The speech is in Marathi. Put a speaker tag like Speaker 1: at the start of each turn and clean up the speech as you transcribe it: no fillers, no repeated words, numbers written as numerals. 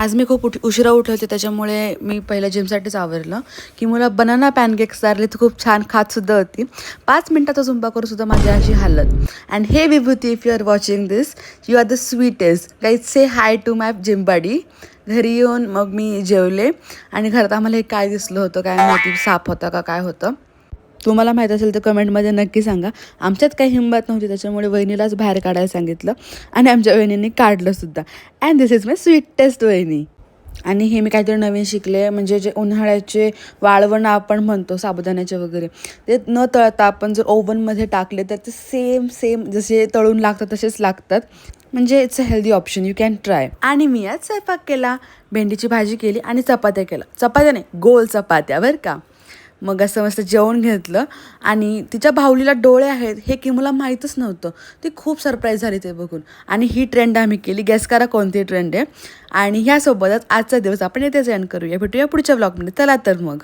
Speaker 1: आज मी खूप उशिरा उठले होते, त्याच्यामुळे मी पहिलं जिमसाठीच आवरलं की मला बनाना पॅनकेक्स चारले तर खूप छान खातसुद्धा होती. 5 मिनटाचा झुंबा करूनसुद्धा माझी अशी हालत. And hey Vibhuti, if you are watching this, you are the sweetest. Guys say hi to my gym buddy. घरी येऊन मग मी जेवले आणि घरात आम्हाला हे काय दिसलं होतं काय माहिती, साप होता का काय होतं. तुम्हाला माहीत असेल तर कमेंटमध्ये नक्की सांगा. आमच्यात काही हिंमत नव्हती, त्याच्यामुळे वहिनीलाच बाहेर काढायला सांगितलं आणि आमच्या वहिनींनी काढलंसुद्धा. And this is my sweetest वहिनी. आणि हे मी काहीतरी नवीन शिकले, म्हणजे जे उन्हाळ्याचे वाळवण आपण म्हणतो साबुदाण्याचे वगैरे, ते न तळता आपण जर ओव्हनमध्ये टाकले तर ते सेम जसे तळून लागतात तसेच लागतात. म्हणजे it's a healthy option, you can try. आणि मी आज स्वयंपाक केला, भेंडीची भाजी केली आणि चपात्या केल्या. चपात्या नाही, गोल चपात्या बरं का. मग असं मस्त जेवण घेतलं. आणि तिच्या भाऊलीला डोळे आहेत हे की मला माहीतच नव्हतं. ती खूप सरप्राईज झाली ते बघून. आणि ही ट्रेंड आम्ही केली, गेस करा कोणती ट्रेंड आहे. आणि ह्यासोबतच आजचा दिवस आपण इथेच एंड करूया. भेटूया पुढच्या ब्लॉगमध्ये. चला तर मग.